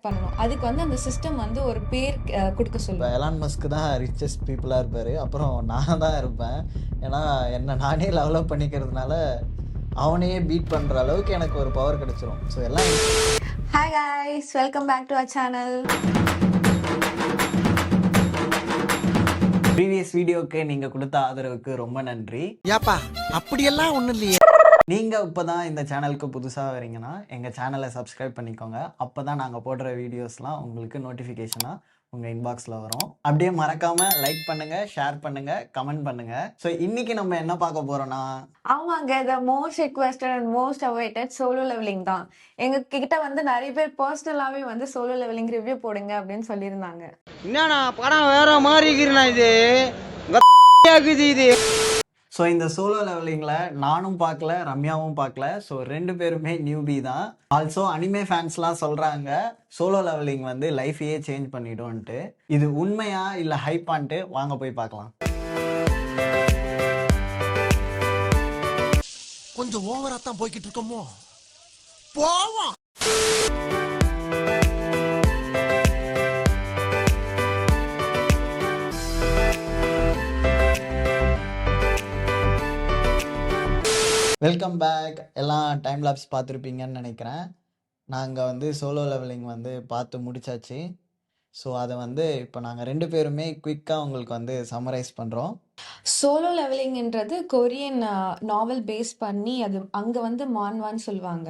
பண்ணணும். அதுக்கு வந்து அந்த சிஸ்டம் வந்து ஒரு பேர் குடுக்க இப்போ சொல்லும். எலான் மஸ்க் தான் ரிச்சஸ்ட் பீப்புளாக இருப்பார், அப்புறம் நான் தான் இருப்பேன். ஏன்னா என்னை நானே டெவலப் பண்ணிக்கிறதுனால அவனையே பீட் பண்ணுற அளவுக்கு எனக்கு ஒரு பவர் கிடைச்சிரும். ஸோ எல்லாம் hi guys, welcome back to our channel. Previous வீடியோக்கு நீங்கள் கொடுத்த ஆதரவுக்கு ரொம்ப நன்றி. ஏப்பா அப்படியெல்லாம் ஒன்றும் இல்லையே. நீங்கள் இப்போ தான் இந்த சேனலுக்கு புதுசாக வரீங்கன்னா எங்கள் சேனலை சப்ஸ்கிரைப் பண்ணிக்கோங்க. அப்போ தான் நாங்கள் போடுற வீடியோஸ்லாம் உங்களுக்கு நோட்டிஃபிகேஷனாக உங்கள் இன்பாக்ஸில் வரும். அப்படியே மறக்காமல் லைக் பண்ணுங்கள், ஷேர் பண்ணுங்கள், கமெண்ட் பண்ணுங்கள். ஸோ இன்றைக்கி நம்ம என்ன பார்க்க போகிறோன்னா, ஆமாங்க, the most requested and most awaited Solo Leveling தான். எங்க கிட்ட வந்து நிறைய பேர் பர்சனலாவே வந்து சோலோ லெவலிங் ரிவ்யூ போடுங்க அப்படின்னு சொல்லியிருந்தாங்க. என்னண்ணா படம் வேற மாதிரி இருக்கிறண்ணா இது இது. ஸோ இந்த சோலோ லெவலிங்கில் நானும் பார்க்கல, ரம்யாவும் பார்க்கல. ஸோ ரெண்டு பேருமே நியூபி தான். ஆல்சோ அனிமே ஃபேன்ஸ்லாம் சொல்கிறாங்க சோலோ லெவலிங் வந்து லைஃபையே சேஞ்ச் பண்ணிடும்ன்ட்டு. இது உண்மையா இல்லை ஹைப்பான்ட்டு வாங்க போய் பார்க்கலாம். கொஞ்சம் ஓவரா தான் போய்கிட்டு இருக்கோமோ, போவோம். Welcome back. எல்லாம் டைம் லேப்ஸ் பார்த்துருப்பீங்கன்னு நினைக்கிறேன். நாங்கள் வந்து சோலோ லெவலிங் வந்து பார்த்து முடிச்சாச்சு. ஸோ அதை வந்து இப்போ நாங்கள் ரெண்டு பேருமே குயிக்காக உங்களுக்கு வந்து சம்மரைஸ் பண்ணுறோம். சோலோ லெவலிங்ன்றது கொரியன் நாவல் பேஸ் பண்ணி அது அங்கே வந்து மான்வான்னு சொல்லுவாங்க.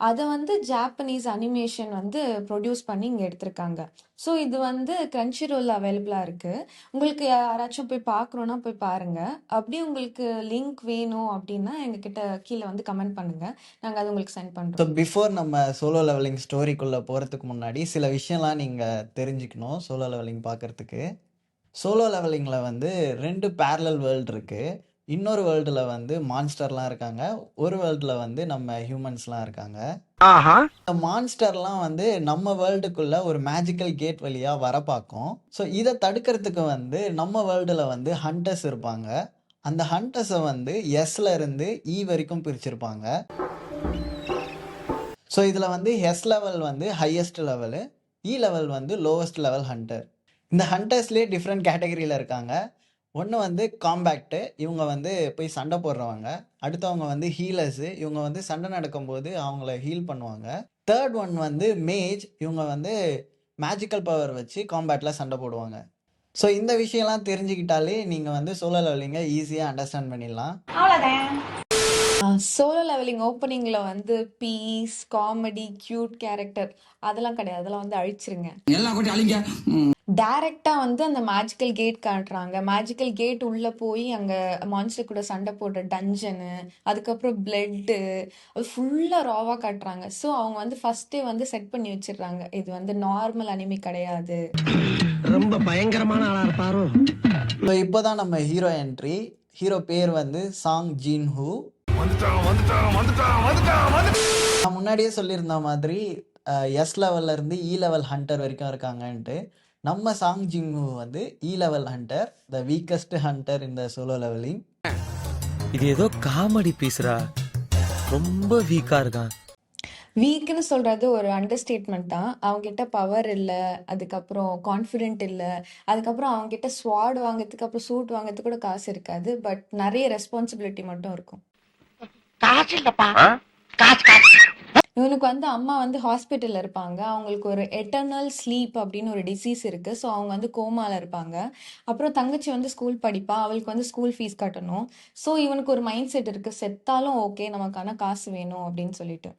அதை வந்து ஜாப்பனீஸ் அனிமேஷன் வந்து ப்ரொடியூஸ் பண்ணி இங்கே எடுத்திருக்காங்க. ஸோ இது வந்து கிரன்ச்சி ரோல் அவைலபிளாக இருக்குது. உங்களுக்கு யாராச்சும் போய் பார்க்குறோன்னா போய் பாருங்கள். அப்படி உங்களுக்கு லிங்க் வேணும் அப்படின்னா எங்ககிட்ட கீழே வந்து கமெண்ட் பண்ணுங்கள், நாங்கள் அது உங்களுக்கு சென்ட் ஸோ பண்ணுறோம். பிஃபோர் நம்ம சோலோ லெவலிங் ஸ்டோரிக்குள்ளே போகிறதுக்கு முன்னாடி சில விஷயம்லாம் நீங்கள் தெரிஞ்சுக்கணும். சோலோ லெவலிங் பார்க்குறதுக்கு சோலோ லெவலிங்கில் வந்து ரெண்டு பேரலல் வேர்ல்டு இருக்குது. இன்னொரு வேர்ல்டில் வந்து மான்ஸ்டர்லாம் இருக்காங்க, ஒரு வேர்ல்டில் வந்து நம்ம ஹியூமன்ஸ்லாம் இருக்காங்க. இந்த மான்ஸ்டர்லாம் வந்து நம்ம வேர்ல்டுக்குள்ள ஒரு மேஜிக்கல் கேட் வழியாக வர பார்க்கும். ஸோ இதை தடுக்கிறதுக்கு வந்து நம்ம வேர்ல்டில் வந்து ஹண்டர்ஸ் இருப்பாங்க. அந்த ஹண்டர்ஸை வந்து எஸ்ல இருந்து இ வரைக்கும் பிரிச்சிருப்பாங்க. ஸோ இதில் வந்து எஸ் லெவல் வந்து ஹையஸ்ட் லெவலு, இ லெவல் வந்து லோவஸ்ட் லெவல் ஹண்டர். இந்த ஹண்டர்ஸ்லேயே டிஃப்ரெண்ட் கேட்டகரியில் இருக்காங்க. ஒன்று வந்து காம்பேக்ட்டு, இவங்க வந்து போய் சண்டை போடுறவங்க. அடுத்தவங்க வந்து ஹீலர்ஸு, இவங்க வந்து சண்டை நடக்கும்போது அவங்கள ஹீல் பண்ணுவாங்க. தேர்ட் ஒன் வந்து மேஜ், இவங்க வந்து மேஜிக்கல் பவர் வச்சு காம்பேட்டில் சண்டை போடுவாங்க. ஸோ இந்த விஷயம்லாம் தெரிஞ்சுக்கிட்டாலே நீங்கள் வந்து சோலோ லெவலிங்கை ஈஸியாக அண்டர்ஸ்டாண்ட் பண்ணிடலாம். சோலோ லெவலிங் ஓப்பனிங்ல வந்து பீஸ், காமெடி, கியூட் கேரக்டர் அதெல்லாம் கிடையாது. அதெல்லாம் வந்து அழிச்சிருங்க. எல்லாம் கூட அழிங்க. டைரக்டா வந்து அந்த மேஜிக்கல் கேட் காட்டுறாங்க. மேஜிக்கல் கேட் உள்ள போய் அங்க மான்ஸ்டர் கூட சண்டை போடுற டஞ்சனு, அதுக்கப்புறம் பிளட்டு, அது ஃபுல்லா ராவா காட்டுறாங்க. ஸோ அவங்க வந்து ஃபர்ஸ்டே வந்து செட் பண்ணி வச்சிடுறாங்க, இது வந்து நார்மல் அனிமி கிடையாது. ரொம்ப பயங்கரமான ஆளா இருப்பாரோ. ஸோ இப்போ தான் நம்ம ஹீரோ என்ட்ரி. ஹீரோ பேர் வந்து சாங் ஜின் ஹூ. நான் முன்னாடியே சொல்லியிருந்த மாதிரி எஸ் லெவல்ல இருந்து இ லெவல் ஹண்டர் வரைக்கும் இருக்காங்கன்ட்டு. நம்ம சாங் ஜின் ஹூ வந்து E level hunter, the weakest hunter இந்த சோலோ லெவலிங். இது ஏதோ காமெடி பீஸ்ரா, ரொம்ப வீக்கா இருக்கான். வீக்னு சொல்றது ஒரு அண்டர்ஸ்டேட்மெண்ட் தான். அவங்க கிட்ட பவர் இல்லை, அதுக்கப்புறம் கான்ஃபிடென்ட் இல்லை, அதுக்கப்புறம் அவங்க கிட்ட ஸ்வாட் வாங்குறதுக்கு அப்புறம் சூட் வாங்குறதுக்கு கூட காசு இருக்காது. பட் நிறைய ரெஸ்பான்சிபிலிட்டி மட்டும் இருக்கும். காசு இல்லப்பா, இவனுக்கு வந்து அம்மா வந்து ஹாஸ்பிட்டலில் இருப்பாங்க. அவங்களுக்கு ஒரு எட்டர்னல் ஸ்லீப் அப்படின்னு ஒரு டிசீஸ் இருக்குது. ஸோ அவங்க வந்து கோமாவில் இருப்பாங்க. அப்புறம் தங்கச்சி வந்து ஸ்கூல் படிப்பா, அவளுக்கு வந்து ஸ்கூல் ஃபீஸ் கட்டணும். ஸோ இவனுக்கு ஒரு மைண்ட் செட் இருக்குது, செத்தாலும் ஓகே நமக்கான காசு வேணும் அப்படின்னு சொல்லிட்டு.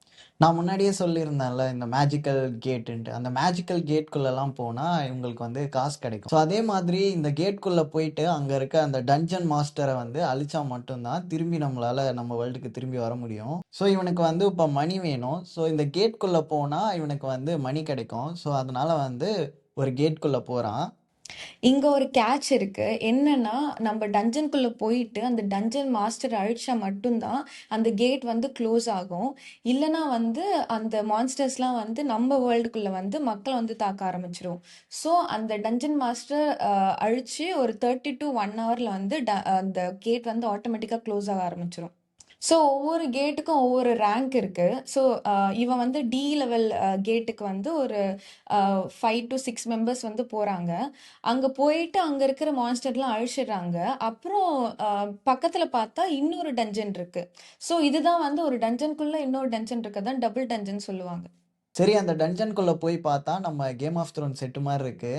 நான் முன்னாடியே சொல்லியிருந்தேன்ல இந்த மேஜிக்கல் கேட்டுன்ட்டு. அந்த மேஜிக்கல் கேட்குள்ளெல்லாம் போனால் இவங்களுக்கு வந்து காசு கிடைக்கும். ஸோ அதே மாதிரி இந்த கேட்குள்ளே போயிட்டு அங்கே இருக்க அந்த டஞ்சன் மாஸ்டரை வந்து அழிச்சா மட்டும்தான் திரும்பி நம்மளால் நம்ம வேர்ல்டுக்கு திரும்பி வர முடியும். ஸோ இவனுக்கு வந்து இப்போ மணி வேணும். ஸோ இந்த கேட்குள்ளே போனால் இவனுக்கு வந்து மணி கிடைக்கும். ஸோ அதனால் வந்து ஒரு கேட்குள்ளே போகிறான். இங்க ஒரு கேட்ச் இருக்கு. என்னன்னா, நம்ம டஞ்சனுக்குள்ள போயிட்டு அந்த டஞ்சன் மாஸ்டர் அழிச்சா மட்டும்தான் அந்த கேட் வந்து க்ளோஸ் ஆகும். இல்லைன்னா வந்து அந்த மான்ஸ்டர்ஸ்லாம் வந்து நம்ம வேர்ல்டுக்குள்ள வந்து மக்களை வந்து தாக்க ஆரம்பிச்சிரும். ஸோ அந்த டஞ்சன் மாஸ்டர் அழிச்சு ஒரு 30 to 1 hourல வந்து அந்த கேட் வந்து ஆட்டோமேட்டிக்காக க்ளோஸ் ஆக ஆரம்பிச்சிரும். ஸோ ஒவ்வொரு கேட்டுக்கும் ஒவ்வொரு ரேங்க் இருக்கு. ஸோ இவன் வந்து டி லெவல் கேட்டுக்கு வந்து ஒரு 5 to 6 மெம்பர்ஸ் வந்து போறாங்க. அங்க போயிட்டு அங்க இருக்கிற மான்ஸ்டர்லாம் அழிச்சிடுறாங்க. அப்புறம் பக்கத்துல பார்த்தா இன்னொரு டஞ்சன் இருக்கு. ஸோ இதுதான் வந்து ஒரு டஞ்சனுக்குள்ள இன்னொரு டஞ்சன் இருக்கதான் டபுள் டஞ்சன் சொல்லுவாங்க. சரி, அந்த டஞ்சன்குள்ள போய் பார்த்தா நம்ம கேம் ஆஃப் த்ரோன் செட்டு மாதிரி இருக்கு.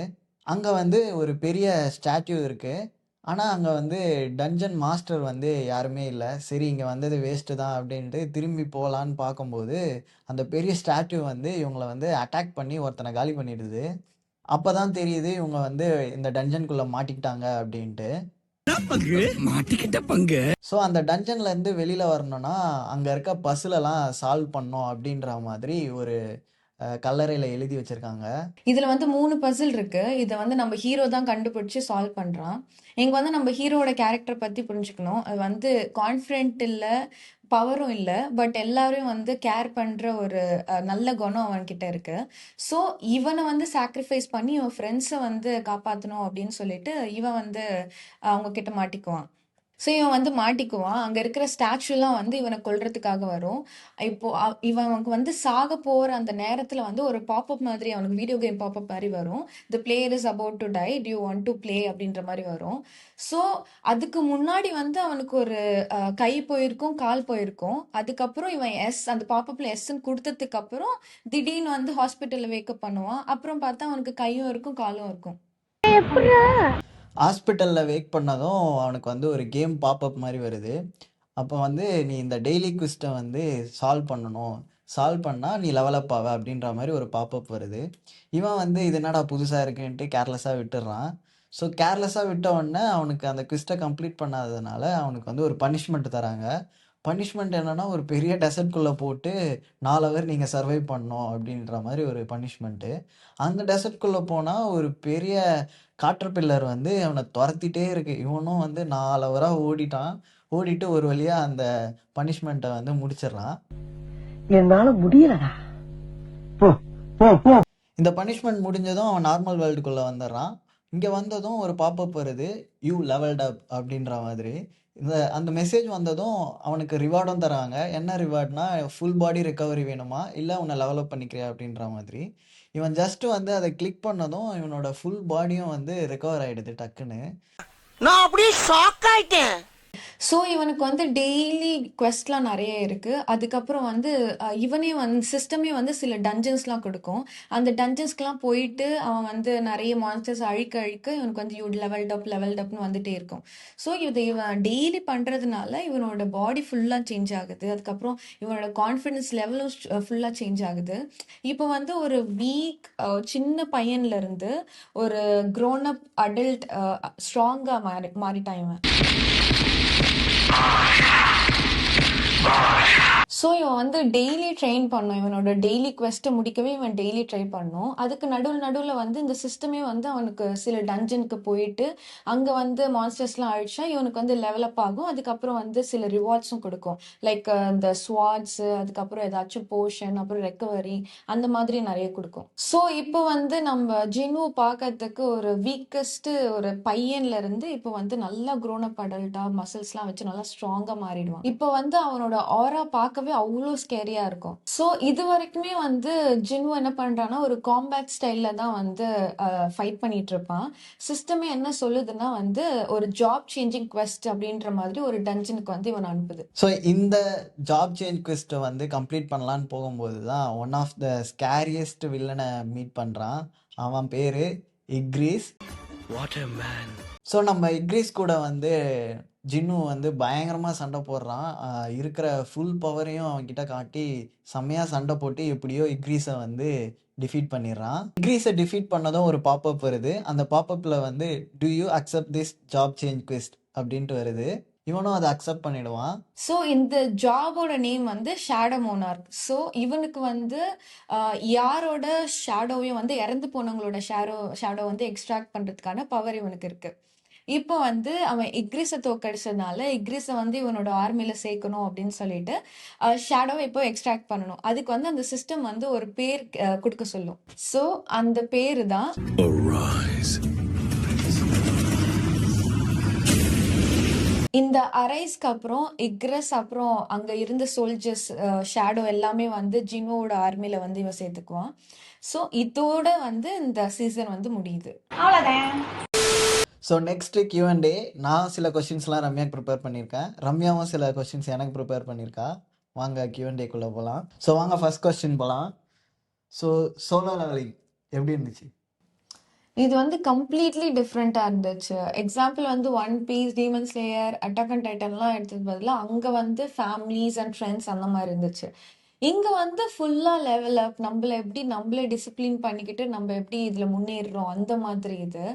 அங்க வந்து ஒரு பெரிய ஸ்டாட்யூ இருக்கு. ஆனா அங்க வந்து டஞ்சன் மாஸ்டர் வந்து யாருமே இல்ல. சரி, இங்க வந்தது வேஸ்ட்டு தான் அப்படின்ட்டு திரும்பி போலான்னு பார்க்கும்போது, அந்த பெரிய ஸ்டாட்யூ வந்து இவங்கள வந்து அட்டாக் பண்ணி ஒருத்தனை காலி பண்ணிடுது. அப்பதான் தெரியுது இவங்க வந்து இந்த டஞ்சன்குள்ள மாட்டிக்கிட்டாங்க அப்படின்ட்டு. ஸோ அந்த டஞ்சன்ல இருந்து வெளியில வரணும்னா, அங்க இருக்க பசிலெல்லாம் சால்வ் பண்ணணும் அப்படின்ற மாதிரி ஒரு கல்லறையில எழுதி வச்சிருக்காங்க. இதுல வந்து 3 பசில் இருக்கு. இத வந்து நம்ம ஹீரோ தான் கண்டுபிடிச்சு சால்வ் பண்றான். இங்க வந்து நம்ம ஹீரோவோட கேரக்டர் பத்தி புரிஞ்சுக்கணும். அது வந்து கான்ஃபிடென்ட் இல்ல, பவரும் இல்ல. பட் எல்லாரையும் வந்து கேர் பண்ற ஒரு நல்ல குணம் அவன்கிட்ட இருக்கு. ஸோ இவனை வந்து சாக்ரிஃபைஸ் பண்ணி இவன் ஃப்ரெண்ட்ஸை வந்து காப்பாற்றணும் அப்படின்னு சொல்லிட்டு இவன் வந்து அவங்க கிட்ட மாட்டிக்குவான். ஸோ இவன் வந்து மாட்டிக்குவான். அங்க இருக்கிற ஸ்டாச்சுலாம் வந்து இவனை கொல்றதுக்காக வரும். இப்போ இவனுக்கு வந்து சாக போற அந்த நேரத்துல வந்து ஒரு பாப்அப் மாதிரி அவனுக்கு வீடியோ கேம் பாப்அப் மாதிரி வரும். தி player is about to tie, to you want to play அப்படின்ற மாதிரி வரும். ஸோ அதுக்கு முன்னாடி வந்து அவனுக்கு ஒரு கை போயிருக்கும், கால் போயிருக்கும். அதுக்கப்புறம் இவன் அந்த பாப்அப்ல எஸ்ன்னு கொடுத்ததுக்கு அப்புறம் திடீர்னு வந்து ஹாஸ்பிட்டல்ல வேக்கப் பண்ணுவான். அப்புறம் பார்த்தா அவனுக்கு கையும் இருக்கும், காலும் இருக்கும். ஹாஸ்பிட்டல்ல வேக் பண்ணதும் அவனுக்கு வந்து ஒரு கேம் பாப்அப் மாதிரி வருது. அப்போ வந்து நீ இந்த டெய்லி குவிஸ்ட்டை வந்து சால்வ் பண்ணணும். சால்வ் பண்ணால் நீ லெவல் அப் ஆவ அப்படின்ற மாதிரி ஒரு பாப்அப் வருது. இவன் வந்து இது என்னடா புதுசாக இருக்குன்ட்டு கேர்லெஸ்ஸாக விட்டுடுறான். ஸோ கேர்லெஸ்ஸாக விட்ட உடனே அவனுக்கு அந்த குவிஸ்ட்டை கம்ப்ளீட் பண்ணாததுனால அவனுக்கு வந்து ஒரு பனிஷ்மெண்ட் தராங்க. பனிஷ்மெண்ட் என்னன்னா, ஒரு பெரிய டெசர்ட்குள்ளே போட்டு 4 ஹவர் நீங்கள் சர்வை பண்ணணும் அப்படின்ற மாதிரி ஒரு பனிஷ்மெண்ட்டு. அந்த டெசர்ட்குள்ளே போனால் ஒரு பெரிய காட்டர்பில்லர் வந்து அவனை துரத்திட்டே இருக்கு. இவனும் வந்து 4 ஹவராக ஓடிட்டான். ஓடிட்டு ஒரு வழியா அந்த பனிஷ்மெண்ட்டை வந்து முடிச்சிடுறான். என்னால முடியலடா. இந்த பனிஷ்மெண்ட் முடிஞ்சதும் அவன் நார்மல் வேர்ல்டுக்குள்ளே வந்துடுறான். இங்கே வந்ததும் ஒரு பாப்அப் வருது, யூ லெவல்ட் அப் அப்படின்ற மாதிரி. அந்த மெசேஜ் வந்ததும் அவனுக்கு ரிவார்டும் தராங்க. என்ன ரிவார்ட்னா, ஃபுல் பாடி ரெக்கவரி வேணுமா, இல்லை உன்னை லெவலப் பண்ணிக்கிறியா அப்படின்ற மாதிரி. இவன் ஜஸ்ட் வந்து அதை கிளிக் பண்ணதும் இவனோட ஃபுல் பாடியும் வந்து ரெக்கவர் ஆகிடுது டக்குன்னு. நான் அப்படியே ஷாக் ஆயிட்டேன். ஸோ இவனுக்கு வந்து டெய்லி குவெஸ்ட்லாம் நிறைய இருக்கு. அதுக்கப்புறம் வந்து இவனே வந்து சிஸ்டமே வந்து சில டஞ்சன்ஸ்லாம் கொடுக்கும். அந்த டஞ்சன்ஸ்க்குலாம் போயிட்டு அவன் வந்து நிறைய மான்ஸ்டர்ஸ் அழிக்க அழிக்க இவனுக்கு வந்து லெவல்ட் அப்னு வந்துட்டே இருக்கும். ஸோ இவன் டெய்லி பண்ணுறதுனால இவனோட பாடி ஃபுல்லாக சேஞ்ச் ஆகுது. அதுக்கப்புறம் இவனோட கான்ஃபிடன்ஸ் லெவலும் ஃபுல்லாக சேஞ்ச் ஆகுது. இப்போ வந்து ஒரு வீக் சின்ன பையன்லேருந்து ஒரு க்ரோன் அப் அடல்ட் ஸ்ட்ராங்காக மாறிட்டான் இவன். ஸோ இவன் வந்து டெய்லி ட்ரெயின் பண்ணும். இவனோட டெய்லி குவெஸ்ட்டை முடிக்கவே இவன் டெய்லி ட்ரை பண்ணும். அதுக்கு நடுவில் வந்து இந்த சிஸ்டமே வந்து அவனுக்கு சில டஞ்சனுக்கு போயிட்டு அங்கே வந்து மான்ஸ்டர்ஸ்லாம் அழிச்சா இவனுக்கு வந்து லெவலப் ஆகும். அதுக்கப்புறம் வந்து சில ரிவார்ட்ஸும் கொடுக்கும். லைக் இந்த ஸ்வாட்ஸு, அதுக்கப்புறம் ஏதாச்சும் போஷன், அப்புறம் ரெக்கவரி, அந்த மாதிரி நிறைய கொடுக்கும். ஸோ இப்போ வந்து நம்ம ஜின்னு பார்க்கறதுக்கு ஒரு வீக்கஸ்ட் ஒரு பையன்ல இருந்து இப்போ வந்து நல்லா க்ரோன் அப் அடல்ட்டா மசில்ஸ்லாம் வச்சு நல்லா ஸ்ட்ராங்காக மாறிடுவான். இப்போ வந்து அவனோட ஆரா பார்க்கவே அவ்வளோ ஸ்கேரியா இருக்கும். ஸோ இது வரைக்குமே வந்து ஜின்னு என்ன பண்றான்னா ஒரு காம்பேட் ஸ்டைல்ல தான் வந்து ஃபைட் பண்ணிட்டு இருப்பான். சிஸ்டமே என்ன சொல்லுதுன்னா வந்து ஒரு ஜாப் சேஞ்சிங் குவெஸ்ட் அப்படின்ற மாதிரி ஒரு டஞ்சனுக்கு வந்து இவன் அனுப்புது. ஸோ இந்த ஜாப் சேஞ்ச் குவெஸ்ட்டை வந்து கம்ப்ளீட் பண்ணலான்னு போகும்போது தான் ஒன் ஆஃப் த ஸ்கேரியஸ்ட் வில்லனை மீட் பண்ணுறான். அவன் பேர் Igris. What a man. So நம்ம இக்ரீஸ் கூட வந்து ஜின்னு வந்து பயங்கரமாக சண்டை போடுறான். இருக்கிற ஃபுல் பவரையும் அவன்கிட்ட காட்டி செம்மையாக சண்டை போட்டு எப்படியோ இக்ரீஸை வந்து டிஃபீட் பண்ணிடுறான். இக்ரீஸை டிஃபீட் பண்ணதும் ஒரு பாப்அப் வருது. அந்த பாப்அப்பில் வந்து to you accept this job change quest அப்படின்ட்டு வருது. இவனும் அதை அக்செப்ட் பண்ணிடுவான். ஸோ இந்த ஜாபோட நேம் வந்து ஷேடோ மோனார்க். ஸோ இவனுக்கு வந்து யாரோட ஷேடோவையும் வந்து இறந்து போனவங்களோட ஷேடோ வந்து எக்ஸ்ட்ராக்ட் பண்ணுறதுக்கான பவர் இவனுக்கு இருக்கு. இப்போ வந்து அவன் இக்ரீஸை தோக்கடிச்சதுனால இக்ரீஸை வந்து இவனோட ஆர்மியில் சேர்க்கணும் அப்படின்னு சொல்லிட்டு ஷேடோவை இப்போ எக்ஸ்ட்ராக்ட் பண்ணணும். அதுக்கு வந்து அந்த சிஸ்டம் வந்து ஒரு பேர் கொடுக்க சொல்லும். ஸோ அந்த பேர் தான் இந்த அரைஸ்க்கு அப்புறம் இக்ரஸ் அப்புறம் அங்க இருந்த சோல்ஜர்ஸ் ஷேடோ எல்லாமே வந்து ஜின்வோட ஆர்மில வந்து இவன் சேர்த்துக்குவான். ஸோ இதோட வந்து இந்த சீசன் வந்து முடியுது. So next Q&A. நான் சில கொஷின்ஸ்லாம் ரம்யாக்கு ப்ரிப்பேர் பண்ணியிருக்கேன், ரம்யாவும் சில கொஷின்ஸ் எனக்கு ப்ரிப்பேர் பண்ணியிருக்கா. வாங்க Q&Aக்குள்ளே போகலாம். ஸோ வாங்க ஃபர்ஸ்ட் கொஸ்டின் போகலாம். ஸோ சோலோ லெவலிங் எப்படி இருந்துச்சு? இது வந்து கம்ப்ளீட்லி டிஃப்ரெண்ட்டாக இருந்துச்சு. எக்ஸாம்பிள் வந்து One Piece, Demon Slayer, attack and டைட்டன்லாம் எடுத்தது பதிலாக அங்கே வந்து ஃபேமிலிஸ் அண்ட் ஃப்ரெண்ட்ஸ் அந்த மாதிரி இருந்துச்சு. இங்கே வந்து ஃபுல்லாக லெவல் அப், நம்மளே டிசிப்ளின் பண்ணிக்கிட்டு நம்ம எப்படி இதில் முன்னேறுறோம் அந்த மாதிரி இது.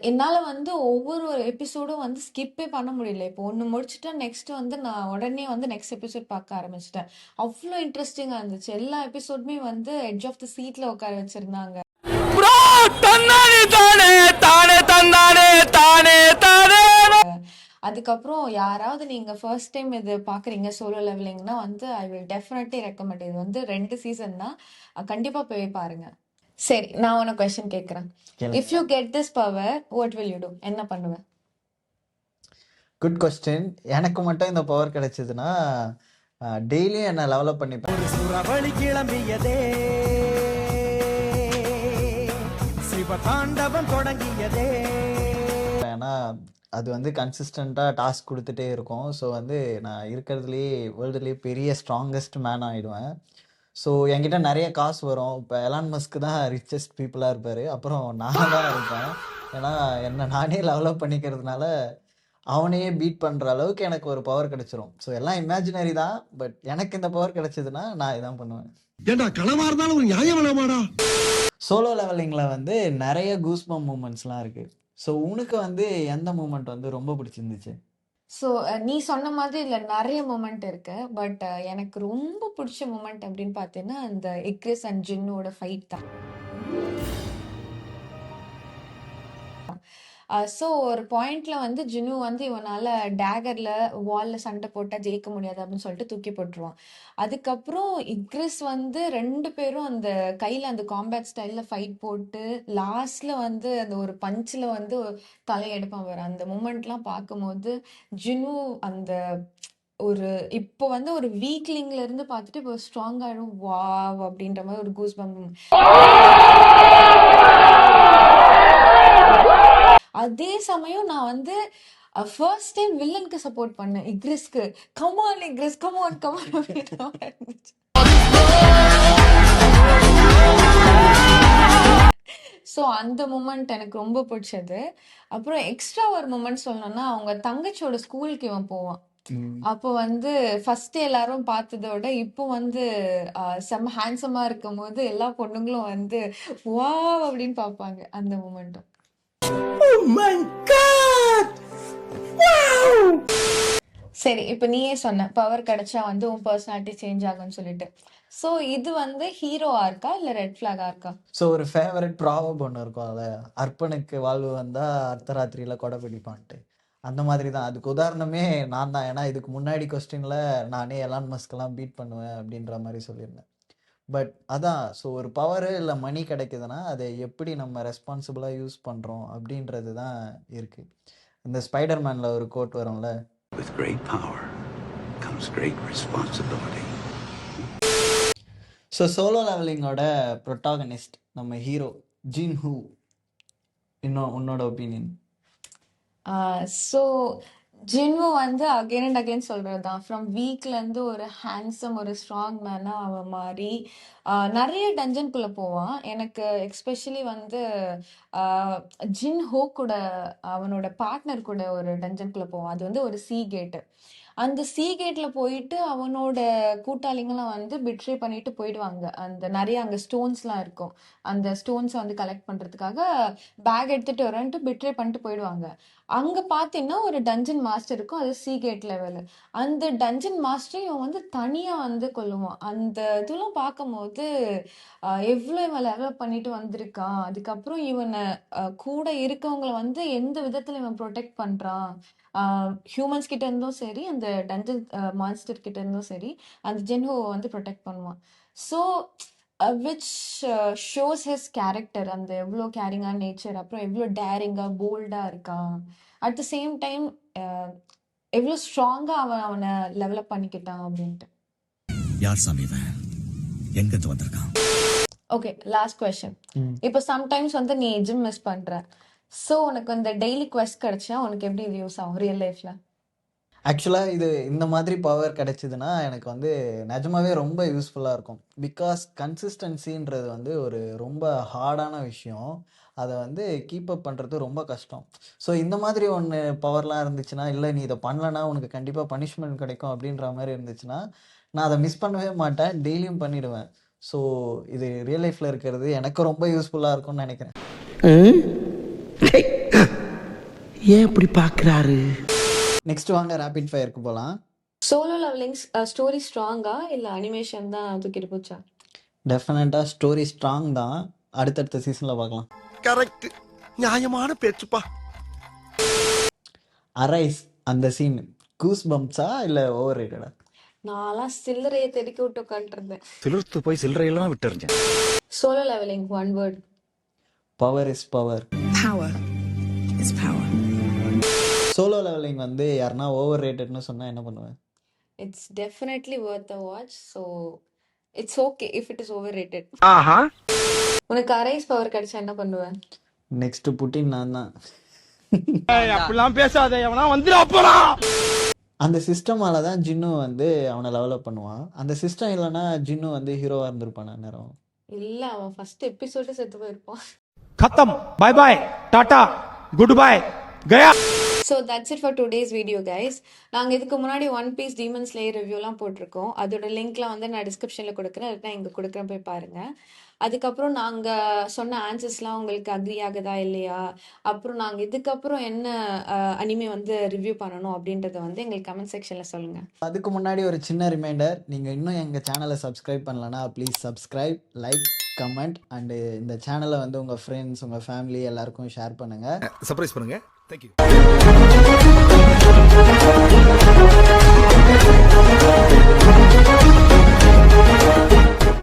என்னால் வந்து ஒவ்வொரு எபிசோடும் வந்து ஸ்கிப்பே பண்ண முடியல. இப்போ ஒன்று முடிச்சுட்டா நெக்ஸ்ட் வந்து நான் உடனே வந்து நெக்ஸ்ட் எபிசோட் பார்க்க ஆரம்பிச்சிட்டேன். அவ்வளோ இன்ட்ரெஸ்டிங்காக இருந்துச்சு. எல்லா எபிசோடுமே வந்து எட்ஜ் ஆஃப் த சீட்டில் உட்கார வச்சுருந்தாங்க. அதுக்கப்புறம் யாராவது நீங்க ஃபர்ஸ்ட் டைம் இது பாக்குறீங்க சோலோ லெவலிங்னா வந்து ஐ வில் டெஃபினெட்லி ரெக்கமெண்ட். இது வந்து 2 சீசன் தான், கண்டிப்பா போய் பாருங்க. சரி, நான் உனக்கு கொஸ்டின் கேட்குறேன். If you get this power what will you do? என்ன பண்ணுவேன்? Good question. எனக்கு மட்டும் இந்த பவர் கிடைச்சதுன்னா டெய்லியும் என்ன லெவலப் பண்ணிப்பேன். சுரவழி கிளம்பியதே, சிவதாண்டவம் தொடங்கியதே. ஏன்னா அது வந்து கன்சிஸ்டண்ட்டாக டாஸ்க் கொடுத்துட்டே இருக்கும். ஸோ வந்து நான் இருக்கிறதுலேயே வேர்ல்டுலேயே பெரிய ஸ்ட்ராங்கஸ்ட் மேன் ஆகிடுவேன். ஸோ என்கிட்ட நிறைய காசு வரும். இப்போ எலான் மஸ்க் தான் ரிச்சஸ்ட் பீப்புளாக இருப்பார், அப்புறம் நான் தான் இருப்பேன். ஏன்னா என்னை நானே லெவலப் பண்ணிக்கிறதுனால அவனையே பீட் பண்ணுற அளவுக்கு எனக்கு ஒரு பவர் கிடைச்சிரும். ஸோ எல்லாம் இமேஜினரி தான், பட் எனக்கு இந்த பவர் கிடைச்சதுன்னா நான் இதான் பண்ணுவேன். ஏண்டா களமா இருந்தாலும் ஒரு நியாயம் வேணாமாடா? சோலோ லெவலிங்கில் வந்து நிறைய கூஸ்பம் மூமெண்ட்ஸ்லாம் இருக்குது. ஸோ உனக்கு வந்து எந்த மூமெண்ட் வந்து ரொம்ப பிடிச்சிருந்துச்சு? ஸோ நீ சொன்ன மாதிரி இல்லை நிறைய மூமெண்ட் இருக்கு. பட் எனக்கு ரொம்ப பிடிச்ச மூமெண்ட் அப்படின்னு பார்த்தீங்கன்னா அந்த இக்ரிஸ் அண்ட் ஜின்னோட ஃபைட் தான். ஸோ ஒரு பாயிண்ட்ல வந்து ஜினு வந்து இவனால டேகர்ல வால்ல சண்டை போட்டா ஜெயிக்க முடியாது அப்படின்னு சொல்லிட்டு தூக்கி போட்டுருவான். அதுக்கப்புறம் இக்ரிஸ் வந்து 2 பேரும் அந்த கையில அந்த காம்பேட் ஸ்டைல்ல ஃபைட் போட்டு லாஸ்ட்ல வந்து அந்த ஒரு பஞ்சில் வந்து தலையெடுப்பான் வர அந்த மூமெண்ட்லாம் பார்க்கும்போது ஜினு அந்த ஒரு இப்போ வந்து ஒரு வீக்லிங்ல இருந்து பார்த்துட்டு இப்போ ஸ்ட்ராங் ஆயிடும் வாவ் அப்படின்ற மாதிரி ஒரு கூஸ் பம்ப். அதே சமயம் நான் வந்து ஃபர்ஸ்ட் டைம் வில்லனுக்கு சப்போர்ட் பண்ணேன், இக்ரிஸ்க்கு. கமான் இக்ரிஸ், கமான் கமான் அப்படின்ற மாதிரி இருந்துச்சு. ஸோ அந்த மூமெண்ட் எனக்கு ரொம்ப பிடிச்சது. அப்புறம் எக்ஸ்ட்ரா ஒரு மூமெண்ட் சொல்லணும்னா அவங்க தங்கச்சியோட ஸ்கூலுக்கு இவன் போவான். அப்போ வந்து ஃபர்ஸ்ட் எல்லாரும் பார்த்ததோட இப்போ வந்து செம்ம ஹேண்ட்ஸமா இருக்கும் போது எல்லா பொண்ணுங்களும் வந்து வாவ் அப்படின்னு பார்ப்பாங்க அந்த மூமெண்ட்டும். சரி, இப்போ நீயே சொன்ன பவர் கிடைச்சா வந்து உன் பர்சனாலிட்டி சேஞ்ச் ஆகும்னு சொல்லிட்டு. ஸோ இது வந்து ஹீரோவா இருக்கா இல்லை ரெட் ஃபிளாகா இருக்கா? ஸோ ஒரு ஃபேவரட் ப்ராவப் ஒன்று இருக்கும், அதை அர்ப்பனுக்கு வாழ்வு வந்தால் அர்த்தராத்திரியில் கொடை பிடிப்பான்ட்டு. அந்த மாதிரி தான். அதுக்கு உதாரணமே நான் தான். ஏன்னா இதுக்கு முன்னாடி கொஸ்டினில் நானே எலான் மஸ்கெல்லாம் பீட் பண்ணுவேன் அப்படின்ற மாதிரி சொல்லியிருந்தேன். பட் அதான், ஸோ ஒரு பவரு இல்லை மணி கிடைக்குதுன்னா அதை எப்படி நம்ம ரெஸ்பான்சிபிளாக யூஸ் பண்ணுறோம் அப்படின்றது தான் இருக்குது. இந்த ஸ்பைடர்மேனில் ஒரு கோட் வரும்ல, With great power comes great responsibility. So Solo லெவலிங்கோட ப்ரொட்டாகனிஸ்ட் நம்ம ஹீரோ ஜின் ஹூ, உன்னோட ஒப்பீனியன்? ஸோ ஜின்வு வந்து அகைன் அண்ட் அகைன் சொல்கிறது தான், ஃப்ரம் வீக்லேருந்து ஒரு ஹேண்ட்ஸம் ஒரு ஸ்ட்ராங் மேனாக அவன் மாறி நிறைய டஞ்சன்குள்ளே போவான். எனக்கு எக்ஸ்பெஷலி வந்து ஜின் ஹோ கூட அவனோட பார்ட்னர் கூட ஒரு டஞ்சன்குள்ளே போவான். அது வந்து ஒரு சி கேட்டு. அந்த சி கேட்ல போயிட்டு அவனோட கூட்டாளிங்களாம் வந்து பிட்ரே பண்ணிட்டு போயிடுவாங்க. அந்த நிறைய அங்கே ஸ்டோன்ஸ்லாம் இருக்கும். அந்த ஸ்டோன்ஸை வந்து கலெக்ட் பண்ணுறதுக்காக பேக் எடுத்துகிட்டு வரேன்ட்டு பிட்ரே பண்ணிட்டு போயிடுவாங்க. அங்கே பார்த்தீங்கன்னா ஒரு டஞ்சன் மாஸ்டர் இருக்கும், அது சி கேட் லெவலு. அந்த டஞ்சன் மாஸ்டரை இவன் வந்து தனியாக வந்து கொல்லுவான். அந்த இதெல்லாம் பார்க்கும்போது எவ்வளோ இவன் லெவலப் பண்ணிட்டு வந்திருக்கான். அதுக்கப்புறம் இவனை கூட இருக்கவங்களை வந்து எந்த விதத்தில் இவன் ப்ரொடெக்ட் பண்ணுறான், ஹியூமன்ஸ் கிட்ட இருந்தும் சரி அந்த டஞ்சன் மான்ஸ்டர் கிட்ட இருந்தும் சரி அந்த ஜென்ஹோவை வந்து ப்ரொடெக்ட் பண்ணுவான். So which shows his character, அந்த எவ்வளோ கேரிங்கான நேச்சர், அப்புறம் எவ்வளோ டேரிங்காக போல்டாக இருக்கான். அட் த சேம் டைம் எவ்வளோ ஸ்ட்ராங்கா அவனை டெவலப் பண்ணிக்கிட்டான் அப்படின்ட்டு. யார் சாமி இவன் எங்கிருந்து வந்திருக்கான்? Okay, last question. இப்போ சம்டைம்ஸ் வந்து நீ ஜிம் மிஸ் பண்ற, ஸோ உனக்கு இந்த டெய்லி குவெஸ்ட் கிடைச்சா உனக்கு எப்படி இது யூஸ் ஆகும் ரியல் லைஃப்ல? ஆக்சுவலாக இது இந்த மாதிரி பவர் கிடைச்சிதுன்னா எனக்கு வந்து நிஜமாவே ரொம்ப யூஸ்ஃபுல்லாக இருக்கும். பிகாஸ் கன்சிஸ்டன்சின்றது வந்து ஒரு ரொம்ப ஹார்டான விஷயம். அதை வந்து கீப் அப் பண்ணுறது ரொம்ப கஷ்டம். ஸோ இந்த மாதிரி ஒன்று பவர்லாம் இருந்துச்சுன்னா, இல்லை நீ இதை பண்ணலன்னா உனக்கு கண்டிப்பாக பனிஷ்மெண்ட் கிடைக்கும் அப்படின்ற மாதிரி இருந்துச்சுன்னா, நான் அதை மிஸ் பண்ணவே மாட்டேன், டெய்லியும் பண்ணிடுவேன். ஸோ இது ரியல் லைஃப்பில் இருக்கிறது எனக்கு ரொம்ப யூஸ்ஃபுல்லாக இருக்கும்னு நினைக்கிறேன். ஏன் இப்படி பாக்குறாரு? நெக்ஸ்ட் வாங்க ரேபிட் ஃபயருக்கு போகலாம். சோலோ லெவலிங் ஸ்டோரி ஸ்ட்ராங்கா இல்லை அனிமேஷன் தான் தூக்கிட்டு போச்சா? டெஃபினட்டாக ஸ்டோரி ஸ்ட்ராங் தான். அடுத்தடுத்த சீசனில் பார்க்கலாம். கரெக்ட், நியாயமான பேச்சுப்பா. அரைஸ் அந்த சீன் கூஸ் பம்ப்ஸா இல்லை ஓவர் ரேட்டடா? நான்லாம் சில்லறையை தெடுக்கி விட்டு உட்காந்துருந்தேன். சிலிர்த்து போய் சில்லறையெல்லாம் விட்டுருந்தேன். Solo Leveling one word. Power is power. Power is power. Solo Leveling வந்து யாருன்னா ஓவர் ரேட்டட்னு சொன்னால் என்ன பண்ணுவேன்? It's definitely worth a watch. So it's okay if it is overrated. ஆஹா. உனக்கு அரைஸ் பவர் கிடைச்சா என்ன பண்ணுவேன்? நெக்ஸ்ட் புட்டின் நான் தான். அப்படிலாம் பேசாத, எவனா வந்துடா போறான். அந்த சிஸ்டமால தான் ஜின்னு வந்து அவனை லெவலப் பண்ணுவான். அந்த சிஸ்டம் இல்லைன்னா ஜின்னு வந்து ஹீரோவாக இருந்திருப்பான் நேரம். இல்லை, அவன் ஃபர்ஸ்ட் எபிசோடு செத்து போயிருப்பான். खत्म, बाय बाय, टाटा, गुड बाय, गया. So that's it for today's video guys. நாங்கள் இதுக்கு முன்னாடி ஒன் பீஸ் டீமன் ஸ்லேயர் ரிவ்யூலாம் போட்டிருக்கோம். அதோட லிங்க்லாம் வந்து நான் டிஸ்கிரிப்ஷனில் கொடுக்குறேன், இல்லைனா இங்கே கொடுக்குறேன், போய் பாருங்கள். அதுக்கப்புறம் நாங்கள் சொன்ன ஆன்சர்ஸ்லாம் உங்களுக்கு அக்ரி ஆகுதா இல்லையா, அப்புறம் நாங்கள் இதுக்கப்புறம் என்ன அனிமே வந்து ரிவ்யூ பண்ணணும் அப்படின்றத வந்து எங்களுக்கு கமெண்ட் செக்ஷனில் சொல்லுங்கள். அதுக்கு முன்னாடி ஒரு சின்ன ரிமைண்டர், நீங்கள் இன்னும் எங்கள் சேனலை சப்ஸ்கிரைப் பண்ணலன்னா please subscribe, like, comment and இந்த சேனலை வந்து உங்கள் ஃப்ரெண்ட்ஸ், உங்கள் ஃபேமிலி எல்லாருக்கும் ஷேர் பண்ணுங்கள். சர்ப்ரைஸ் பண்ணுங்க. தேங்க்யூ.